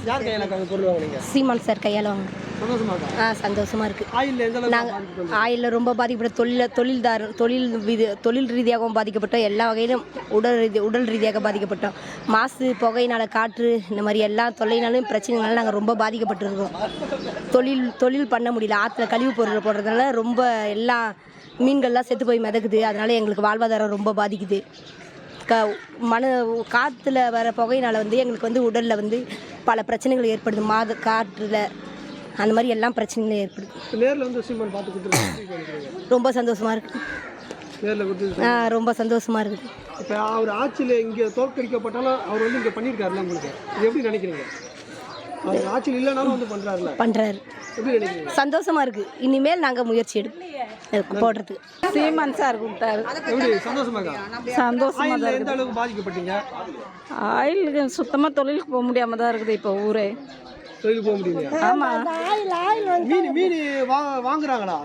யார் கையால பொருள் வாங்குறீங்க? சீமான் சார் கையால் வாங்க. சந்தோஷமா இருக்கா? சந்தோஷமாக இருக்குது. ஆயில்ல எந்த அளவுக்கு நாங்கள் பாதிக்கப்பட்டது? ஆயிலில் ரொம்ப பாதிக்கப்பட்ட தொழில் ரீதியாகவும் பாதிக்கப்பட்டோம். எல்லா வகையிலும் உடல் ரீதியாக பாதிக்கப்பட்டோம். மாசு, புகையினால், காற்று, இந்த மாதிரி எல்லா தொல்லைனாலும் பிரச்சனைனாலும் நாங்கள் ரொம்ப பாதிக்கப்பட்டிருக்கோம். தொழில் பண்ண முடியல. ஆற்றுல கழிவு பொருள் போடுறதுனால ரொம்ப எல்லா மீன்கள்லாம் செத்து போய் மிதக்குது. அதனால் எங்களுக்கு வாழ்வாதாரம் ரொம்ப பாதிக்குது. காற்றுல வர புகையினால் எங்களுக்கு உடலில் பல பிரச்சனைகள் ஏற்படுது. காற்றில் அந்த மாதிரி எல்லாம் பிரச்சனைகளும் ஏற்படுது. நேரில் சீமான் பார்த்து கொடுத்துருக்காங்க. ரொம்ப சந்தோஷமாக இருக்குது. நேரில் கொடுத்து ரொம்ப சந்தோஷமாக இருக்குது. இப்போ அவர் ஆட்சியில் இங்கே தோற்கடிக்கப்பட்டாலும் அவர் இங்கே பண்ணியிருக்காருல்ல, உங்களுக்கு இது எப்படி நினைக்கிறீங்க? அவர் ஆட்சியில் இல்லைனாலும் பண்ணுறாரு. எப்படி நினைக்கிறீங்க? சந்தோஷமாக இருக்குது. இனிமேல் நாங்கள் முயற்சி எடுப்போம் போடுறதுக்கு. சீமான் சார் கொடுத்தாரு. எப்படி சந்தோஷமாக? சந்தோஷமாக தான். எந்த அளவுக்கு பாதிக்கப்பட்டீங்க? ஆயில் சுத்தமாக தொழிலுக்கு போக முடியாமல் தான் இருக்குது இப்போ ஊரே. தொழில் போக முடியல. ஆமாம், மீன் வாங்குறாங்களா?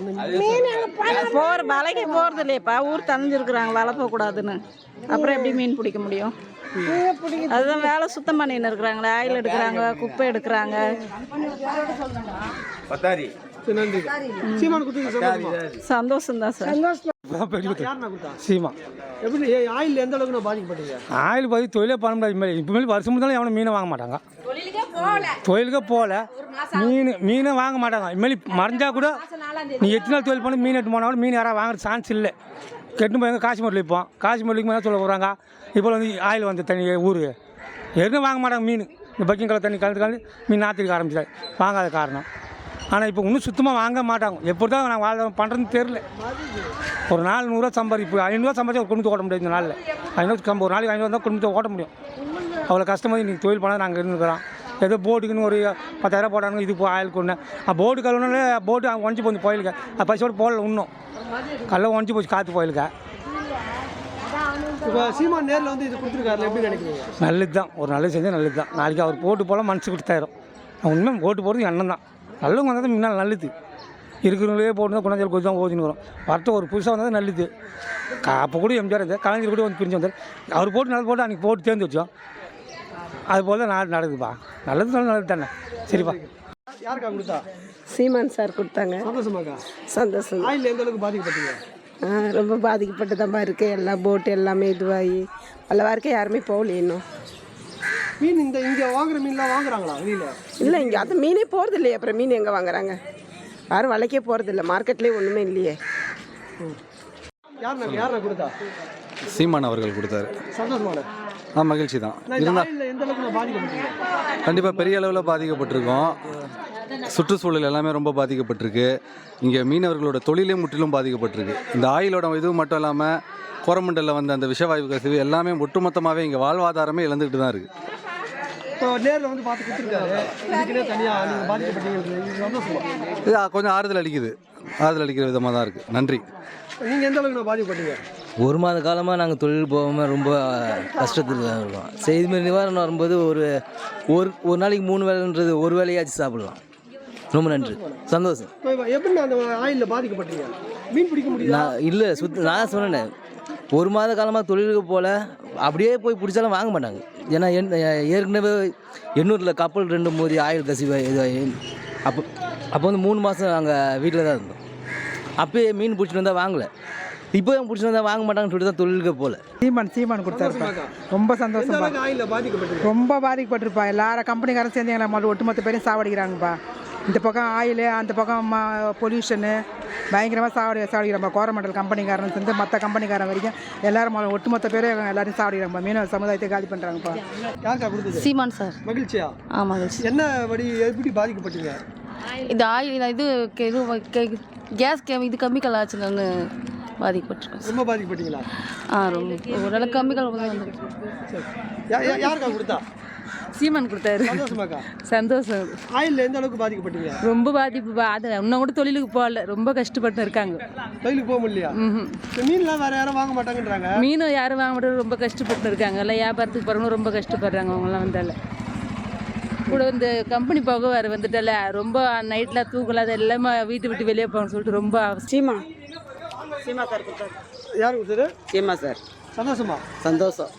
போகிற வலைக்கு போகிறது இல்லையப்பா. ஊர் தனிஞ்சிருக்கிறாங்க வலை போகக்கூடாதுன்னு. அப்புறம் எப்படி மீன் பிடிக்க முடியும்? அதுதான் வேலை சுத்தம் பண்ணின்னு இருக்கிறாங்களே. ஆயில் எடுக்கிறாங்க, குப்பை எடுக்கிறாங்க. நன்றி. சீமான் சந்தோஷம் தான் சார். சீமா எப்படி ஆயில் எந்த அளவுக்கு பாதிக்கப்பட்டீங்க? ஆயில் பாதி தொழிலே பண்ண முடியாது. இப்போ மேலே வருஷம் முதல்ல எவனும் மீனை வாங்க மாட்டாங்க. தொழிலுக்கே போகல. மீனை வாங்க மாட்டாங்க. இனிமேல் மறைஞ்சா கூட நீ எத்தனை நாள் தொழில் பண்ணி மீன் எடுத்து போனாலும் மீன் யாராவது வாங்குற சான்ஸ் இல்லை. கெட்டு போய் காஷ்மீரில் விற்போம். காஷ்மீருக்கு மேலே சொல்ல போகிறாங்க. இப்போ ஆயில் தண்ணி ஊர் எதுவும் வாங்க மாட்டாங்க. மீன் இந்த பக்கிங் கலர் தண்ணி கலந்து மீன் நாத்திரிக்க ஆரம்பிச்சாரு. வாங்காத காரணம். ஆனால் இப்போ இன்னும் சுத்தமாக வாங்க மாட்டாங்க. எப்படி தான் நாங்கள் வாழ் பண்ணுறதுன்னு தெரில. ஒரு நாள் 100 ரூபா இப்போ 500 சம்பாதிச்சு ஒரு குடும்பத்தை ஓட்ட முடியாது. இந்த நாளில் 500 ஒரு நாளைக்கு 500 தான் குடும்பத்தை ஓட்ட முடியும். அவ்வளோ கஷ்டமாக இன்றைக்கி தொழில் பண்ணால் நாங்கள் இருந்துக்கிறோம். ஏதோ போட்டுக்குன்னு ஒரு 10,000 போட்டாங்க. இது ஆயில் கொண்டு போட்டு கழுவுனாலே போட்டு ஒஞ்சி போச்சு கோயிலுக்கு. பைசோடு போடல இன்னும் கல்ல ஒஞ்சி போச்சு காற்று கோயிலுக்கு. இப்போ சீமான் நேரில் இது கொடுத்துருக்காரு, எப்படி நினைக்கிறீங்க? நல்லது தான். ஒரு நல்லது செஞ்சால் நல்லது தான். நாளைக்கு அவர் போட்டு போல மனசு கொடுத்தாயிரும். உண்மையாக போட்டு போகிறது எண்ணம் தான். நல்லவங்க வந்தால் முன்னால் நல்லது. இருக்கிறவங்களே போட்டு கொண்டாந்து கொஞ்சம் தான் ஓதின்னு வரும். வரட்டு ஒரு புதுசாக வந்தது நல்லது. அப்போ கூட எம்ஜிஆர் இருந்தார், கலைஞர் கூட பிரிஞ்சு வந்தார். அவர் போட்டு நல்லது போட்டு அன்றைக்கி போட்டு தேர்ந்து வச்சோம். அது போல் தான் நாடு நடக்குதுப்பா. நல்லது தானே. சரிப்பா. யாருக்கா கொடுத்தா? சீமான் சார் கொடுத்தாங்க. சந்தோஷமாக்கா? சந்தோஷம். ஆயில் எந்த அளவுக்கு பாதிக்கப்பட்டீங்க? ரொம்ப பாதிக்கப்பட்டு தான் இருக்குது. எல்லாம் போட்டு எல்லாமே இதுவாகி பல வாரக்கே யாருமே போகல இன்னும். மீன் இங்கே வாங்குற மீன்லாம் வாங்குறாங்களா வெளியில்? இல்லை, இங்கே அது மீனே போகிறது இல்லையே. அப்புறம் மீன் எங்கே வாங்குறாங்க? யாரும் வலைக்கே போகிறது இல்லை. மார்க்கெட்லேயே ஒன்றுமே இல்லையே. யார் கொடுத்தா? சீமான் அவர்கள் கொடுத்தாரு. சந்தோஷமான மகிழ்ச்சி தான். எந்த அளவுக்கு பாதிக்கப்பட்டீங்க? கண்டிப்பாக பெரிய அளவில் பாதிக்கப்பட்டிருக்கோம். சுற்றுச்சூழல் எல்லாமே ரொம்ப பாதிக்கப்பட்டிருக்கு. இங்கே மீனவர்களோட தொழிலே முற்றிலும் பாதிக்கப்பட்டிருக்கு. இந்த ஆயிலோட இது மட்டும் இல்லாமல் கோரமண்டலில் வந்த அந்த விஷவாயு கசிவு எல்லாமே ஒட்டுமொத்தமாகவே இங்கே வாழ்வாதாரமே இழந்துக்கிட்டு தான் இருக்குது. இப்போ நேரில் பார்த்து கொடுத்துருக்காரு. இதுக்குன்னே தனியாக நீங்கள் பாதிக்கப்பட்டீங்க. சந்தோஷமா? இது கொஞ்சம் ஆறுதல் அளிக்கிற விதமாக தான் இருக்குது. நன்றி. நீங்கள் எந்த அளவுக்கு பாதிக்கப்பட்டீங்க? ஒரு மாத காலமாக நாங்கள் தொழில் போகாமல் ரொம்ப கஷ்டத்தில் தான் இருக்கோம். இதுமாதிரி நிவாரணம் வரும்போது ஒரு நாளைக்கு 3 வேலைன்றது ஒரு வேலையாச்சும் சாப்பிடலாம். ரொம்ப நன்றி. சந்தோஷம். எப்படி அந்த ஆயிலில் பாதிக்கப்பட்டீங்க? மீன் பிடிக்க முடியும்? இல்லை நான் சொன்னேன். ஒரு மாத காலமாக தொழிலுக்கு போகல. அப்படியே போய் பிடிச்சாலும் வாங்க மாட்டாங்க. ஏன்னா ஏற்கனவே எண்ணூரில் கப்பல் 2 மோதி ஆயில் கசிவு இது. அப்போ 3 மாதம் நாங்கள் வீட்டில் தான் இருந்தோம். அப்போயே மீன் பிடிச்சிட்டு வந்தால் வாங்கலை. இப்போ பிடிச்சிட்டு வந்தால் வாங்க மாட்டாங்கன்னு சொல்லிட்டு தான் தொழிலுக்கு போகல. சீமான் கொடுத்தாருப்பா. ரொம்ப சந்தோஷம். ரொம்ப பாதிக்கப்பட்டிருப்பா. எல்லாரும் கம்பெனிக்காரன் சேர்ந்து எங்களை ஒட்டுமொத்த பேரையும் சாவடிக்கிறாங்கப்பா. இந்த பக்கம் ஆயில், அந்த பக்கம் பொல்யூஷனு பயங்கரமாக சாவடிக்கிறாங்க. கோரமண்டல் கம்பெனிக்காரன் சேர்ந்து மற்ற கம்பெனிக்காரன் வரைக்கும் எல்லாரும் ஒட்டுமொத்த பேரும் எல்லாரையும் சாவடிக்கிறாங்கப்பா. மீனவ சமுதாயத்தை காலி பண்ணுறாங்கப்பா. சீமான் சார். மகிழ்ச்சியா? மகிழ்ச்சி. என்ன எப்படி பாதிக்கப்பட்டீங்க? இந்த ஆயில் இது கேஸ் இது கம்மிக்கல் ஆச்சுங்கன்னு பாதிக்கப்பட்டிருக்கோம். ரொம்ப பாதிக்கப்பட்டீங்களா? ரொம்ப ஓரளவுக்கு கம்மிக்கல். யாருக்கா கொடுத்தா? சீமான் கொடுத்தாரு. சந்தோஷமாக்கா? சந்தோஷம். ஆயில் எந்த அளவுக்கு பாதிக்கப்பட்டீங்க? ரொம்ப பாதிப்பு. அது இன்னும் கூட தொழிலுக்கு போகல. ரொம்ப கஷ்டப்பட்டு இருக்காங்க. தொழிலுக்கு போக முடியலையா? மீன்லாம் வேற யாரும் வாங்க மாட்டாங்கன்றாங்க. மீனும் யாரும் வாங்க மாட்டாங்க. ரொம்ப கஷ்டப்பட்டு இருக்காங்க. எல்லாம் வியாபாரத்துக்கு போகிறவங்க ரொம்ப கஷ்டப்படுறாங்க. அவங்களாம் வந்தால கூட இந்த கம்பெனி போக வேறு வந்துட்டால ரொம்ப நைட்டில் தூக்கல. அது எல்லாமே வீட்டு விட்டு வெளியே போகணும்னு சொல்லிட்டு ரொம்ப சீமா சார் கொடுத்தாரு. யார் கொடுத்தாரு? சீமா சார். சந்தோஷமா? சந்தோஷம்.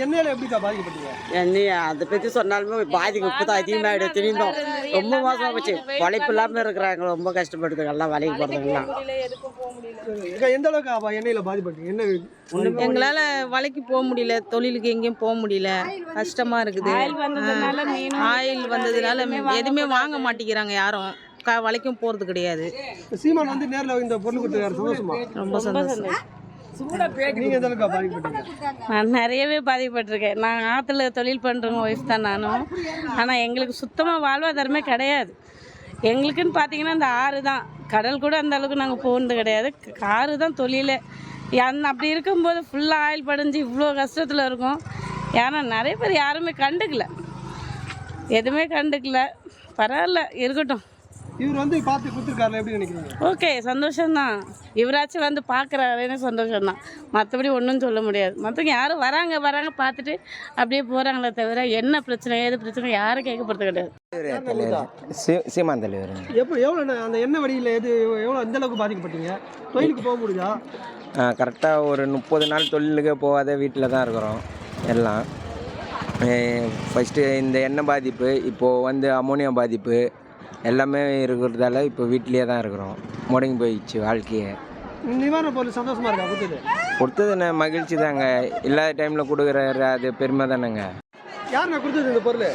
எண்ணெயில எப்படிக்கா பாதிக்கப்பட்டீங்க? என்னைய அதை பற்றி சொன்னாலுமே பாதிக்கு இப்போ தான் அதிகமாகிடும். திரும்பவும் ரொம்ப மோசமாக போச்சு. உழைப்பு இல்லாமல் இருக்கிறாங்க, ரொம்ப கஷ்டப்படுது எல்லாம் வேலைக்கு போகிறதுங்களாம். எந்த அளவுக்கு எண்ணெயில பாதிப்பட்டீங்க? என்ன எங்களால் வேலைக்கு போக முடியல, தொழிலுக்கு எங்கேயும் போக முடியல, கஷ்டமாக இருக்குது. ஆயில் வந்ததுனால எதுவுமே வாங்க மாட்டேங்கிறாங்க யாரும், வேலைக்கும் போகிறது கிடையாது. சீமான் வந்து நேரில் இந்த பொருள் கொடுத்துருக்காரு, சந்தோஷமா? ரொம்ப சந்தோஷம். நீங்க எந்த அளவுக்கு பாதிக்கப்பட்டீங்க? நான் நிறையவே பாதிக்கப்பட்டிருக்கேன். நான் ஆற்றுல தொழில் பண்ணுறவங்க ஒய்ஃப் தான் நானும். ஆனால் எங்களுக்கு சுத்தமாக வாழ்வாதாரமே கிடையாது. எங்களுக்குன்னு பார்த்தீங்கன்னா இந்த ஆறு தான், கடல் கூட அந்த அளவுக்கு நாங்கள் போனது கிடையாது. ஆறு தான் தொழிலே. அப்படி இருக்கும்போது ஃபுல்லாக ஆயில் படிஞ்சு இவ்வளோ கஷ்டத்தில் இருக்கும். ஏன்னா நிறைய பேர் யாருமே கண்டுக்கல, எதுவுமே கண்டுக்கல. பரவாயில்ல, இருக்கட்டும். இவர் வந்து பார்த்து கொடுத்துருக்காரு, எப்படி நினைக்கிறீங்க? ஓகே, சந்தோஷம்தான். இவராச்சும் வந்து பார்க்குறாருன்னு சந்தோஷம்தான். மற்றபடி ஒன்றும் சொல்ல முடியாது. மற்றவங்க யாரும் வராங்க பார்த்துட்டு அப்படியே போகிறாங்களே தவிர என்ன பிரச்சனை ஏது பிரச்சனை யாரும் கேட்கப்படுறது கிடையாது. சீமான் தலைவர். எவ்வளோ அந்த எண்ணெய் வடியில் எவ்வளோ எந்த அளவுக்கு பாதிக்கப்பட்டீங்க? தொழிலுக்கு போக முடியுதா? கரெக்டாக ஒரு 30 நாள் தொழிலுக்கே போகாத வீட்டில் தான் இருக்கிறோம் எல்லாம். ஃபஸ்ட்டு இந்த எண்ணெய் பாதிப்பு, இப்போது வந்து அமோனியா பாதிப்பு எல்லாமே இருக்கிறதால இப்போ வீட்டிலே தான் இருக்கிறோம். முடங்கி போயிடுச்சு வாழ்க்கையை. நிவாரண பொருள் சந்தோஷமா இருக்கா கொடுத்தது? நான் மகிழ்ச்சி தாங்க. இல்லாத டைமில் கொடுக்குறாரு, அது பெருமை தானேங்க. யார் நான் கொடுத்தது இந்த பொருள்?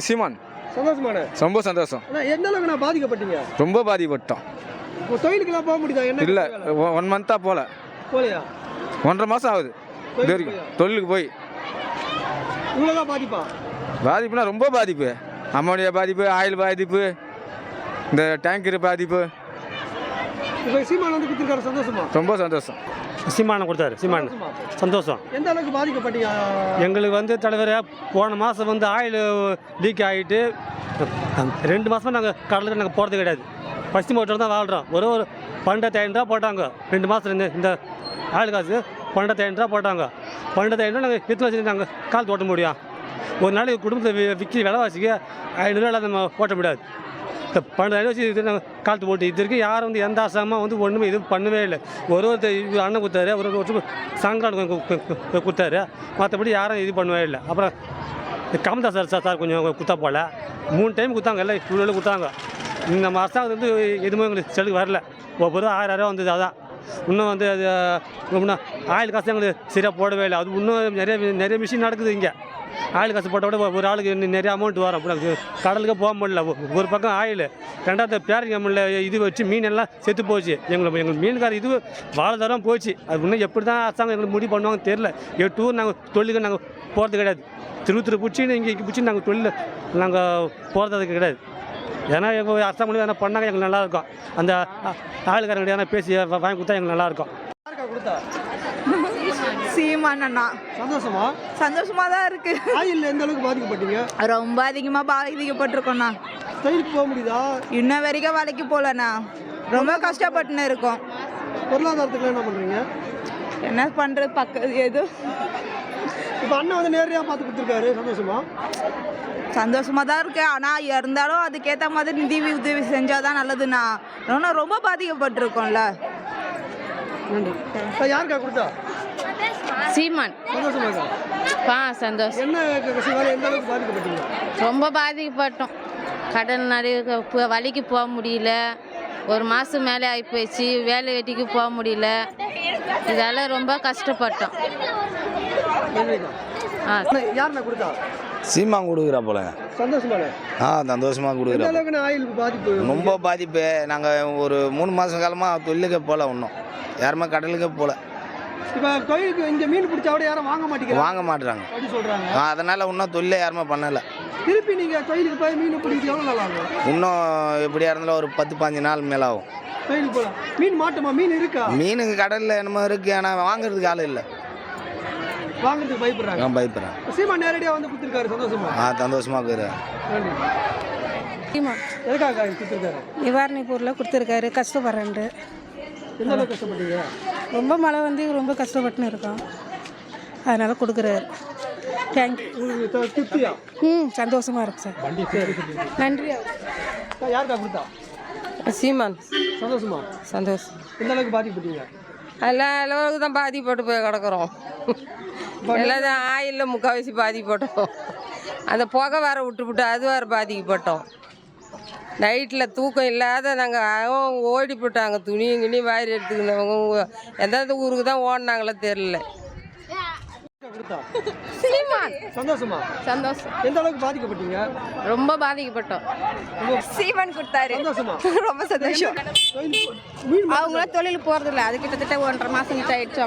சீமான். சந்தோஷமான? ரொம்ப சந்தோஷம். எந்த அளவுக்கு நான் பாதிக்கப்பட்டீங்க? ரொம்ப பாதிப்பட்டோம். தொழிலுக்குலாம் போக முடியுதா? என்ன இல்லை, 1 மந்த்தாக போலையா? 1.5 மாதம் ஆகுது இது வரைக்கும் தொழிலுக்கு போய். இவ்வளோதான் பாதிப்பா? பாதிப்புனா ரொம்ப பாதிப்பு. அமோனியா பாதிப்பு, ஆயில் பாதிப்பு, இந்த டேங்கர் பாதிப்பு. இப்போ சீமான் வந்து கொடுத்துருக்காரு, சந்தோஷமா? ரொம்ப சந்தோஷம். சீமானை கொடுத்தாரு, சீமான் சந்தோஷம். எந்த அளவுக்கு பாதிக்கப்பட்டீங்க? எங்களுக்கு வந்து தலைவர் போன மாதம் வந்து ஆயில் லீக் ஆகிட்டு 2 மாதமாக நாங்கள் கடலுக்கு நாங்கள் போகிறது கிடையாது. பஸ்ட் மோட்டர் தான் வாழ்கிறோம். ஒரு 12,000 ரூபா போட்டாங்க 2 மாதம். இந்த ஆயில் காசு 12,000 ரூபா போட்டாங்க. 12,000 ரூபா நாங்கள் எத்தனை வச்சு நாங்கள் கால் ஓட்ட முடியும்? ஒரு நாளைக்கு குடும்பத்தை விற்கி விலைவாசிக்கு 500 ரூபா நம்ம ஓட்ட முடியாது. இந்த 12,000 வச்சு இது நாங்கள் காலத்து போட்டு இது வரைக்கும் யாரும் வந்து எந்த ஆசாமல் வந்து ஒன்றுமே இது பண்ணவே இல்லை. ஒருத்தர் அண்ணன் கொடுத்தாரு, ஒரு சங்கரான் கொடுத்தாரு, மற்றபடி யாரும் இது பண்ணவே இல்லை. அப்புறம் கமல்தாஸ் சார் கொஞ்சம் கொடுத்தா போல் 3 டைம் கொடுத்தாங்க, எல்லாம் இவ்வளோ கொடுத்தாங்க. இந்த மாதம் வந்து எதுவுமே எங்களுக்கு செலுக்கு வரல. ஒவ்வொரு 1000 ரூபா வந்தது. அதான் இன்னும் வந்து அது இன்னும் ஆயில் காசு எங்களுக்கு சரியாக போடவே இல்லை. அது இன்னும் நிறைய மிஷின் நடக்குது இங்கே. ஆயில் காசு போட்ட விட ஒரு ஆளுக்கு நிறைய அமௌண்ட் வரும். கடலுக்கு போக முடியல. ஒரு பக்கம் ஆயில், ரெண்டாவது பேரிங்க முடியல. இது வச்சு மீன் எல்லாம் செத்து போச்சு. எங்களுக்கு மீன்கார இது வாழ்தாரம் போச்சு. அது இன்னும் எப்படி தான் அரசாங்கம் எங்களுக்கு முடிவு பண்ணுவாங்க தெரில. 8 ஊர் நாங்கள் தொழிலுக்கு நாங்கள் போகிறது கிடையாது. திரு பிடிச்சின்னு இங்கே பிடிச்சி நாங்கள் தொழில் நாங்கள் போகிறது கிடையாது. ஏன்னா எங்கள் அரசாங்கம் முடிவு எதனா பண்ணாங்க எங்களுக்கு நல்லாயிருக்கும். அந்த ஆளுக்காரங்க எதனா பேசி வாங்கி கொடுத்தா எங்களுக்கு நல்லாயிருக்கும். சீமான் அண்ணா. சந்தோஷமா? சந்தோஷமா தான் இருக்கு. ஆயில் எந்த அளவுக்கு பாதிக்கப்பட்டீங்க? ரொம்ப அதிகமாக பாதிக்கப்பட்டிருக்கோண்ணா. தொழிலுக்கு போக முடியுதா? இன்ன வரைக்கும் வேலைக்கு போகலண்ணா, ரொம்ப கஷ்டப்பட்டுன்னு இருக்கோம். பொருளாதாரத்துக்கு என்ன பண்ணுறீங்க? என்ன பண்ணுறது, எது இப்போ அண்ணன் வந்து நேரடியாக பார்த்து கொடுத்துருக்காரு, சந்தோஷமா? சந்தோஷமாக தான் இருக்கு. ஆனால் இருந்தாலும் அதுக்கேற்ற மாதிரி நிதி உதவி செஞ்சால் தான் நல்லதுண்ணா. ஆனால் ரொம்ப பாதிக்கப்பட்டிருக்கோம்ல. நன்றி. யாருக்கா கொடுத்தா? சீமான். சந்தோஷமாக்கா? சந்தோஷம். என்ன எந்த அளவுக்கு பாதிக்கப்பட்டீங்க? ரொம்ப பாதிக்கப்பட்டோம். கடல் நிறைய வழிக்கு போக முடியல. 1 மாதம் மேலே ஆகி போயிடுச்சு. வேலை வெட்டிக்கு போக முடியல. இதெல்லாம் ரொம்ப கஷ்டப்பட்டோம். யாருண்ணா கொடுத்தா? சீமான் கொடுக்குறா போல. சந்தோஷமா? சந்தோஷமாக கொடுக்குறா. ஆயில் பாதிப்பு ரொம்ப பாதிப்பு. நாங்கள் ஒரு 3 மாதம் காலமாக தொழிலுக்கே போகல, இன்னும் யாருமே கடலுக்கே போகல. இப்போ தொழிலுக்கு இங்கே மீன் பிடிச்சா கூட யாரும் வாங்க மாட்டேங்கிறாங்க அப்படி சொல்கிறாங்க. அதனால் இன்னும் தொழிலே யாருமே பண்ணலை. திருப்பி நீங்கள் தொழிலுக்கு போய் மீன் பிடிச்சி எவ்வளோ நாள் ஆகும்? இன்னும் எப்படியா இருந்தாலும் ஒரு 10-15 நாள் மேலே ஆகும். தொழிலுக்கு போகலாம். மீன் மாட்டுமா? மீன் இருக்கா? மீனுக்கு கடலில் என்னமோ இருக்குது, ஆனால் வாங்குறதுக்கு ஆள் இல்லை. வாங்குறதுக்கு பயப்படுறாங்க. பயப்படுறேன். சீமா நேரடியாக வந்து கொடுத்துருக்காரு, சந்தோஷமா? சந்தோஷமாக இருக்கிறேன். எதுக்காக கொடுத்துருக்காரு? நிவாரண பொருளை கொடுத்துருக்காரு. கஷ்டப்படுறேன்ட்டு. எந்த அளவுக்கு கஷ்டப்பட்டீங்க? ரொம்ப மழை வந்து ரொம்ப கஷ்டப்பட்டுன்னு இருக்கோம், அதனால் கொடுக்குறாரு. தேங்க்யூ. திருப்தியா? சந்தோஷமாக இருக்கு சார். நன்றி. யாருக்கா கொடுத்தா? சீமான். சந்தோஷமா? சந்தோஷம். எந்த அளவுக்கு பாதிக்கப்பட்டீங்க? எல்லா அளவுக்கு தான் பாதிப்பட்டு போய் கிடக்குறோம். எல்லாம் ஆயிலில் முக்கால்வாசி பாதிக்கப்பட்டோம். அந்த புகை வேற விட்டு அது வேறு பாதிக்கப்பட்டோம். நைட்டில் தூக்கம் இல்லாத நாங்கள் ஓடி போட்டாங்க. துணி வாரி எடுத்துக்கினவங்க எந்தெந்த ஊருக்கு தான் ஓடினாங்களோ தெரில. சந்தோஷமா? சந்தோஷம். எந்த அளவுக்கு பாதிக்கப்பட்டீங்க? ரொம்ப பாதிக்கப்பட்டோம். சீமான் கொடுத்தாரு. சந்தோஷமா? ரொம்ப சந்தோஷம். அவங்களாம் தொழிலுக்கு போகிறதில்ல. அது கிட்டத்தட்ட 1.5 மாதம் கிட்ட ஆயிடுச்சு.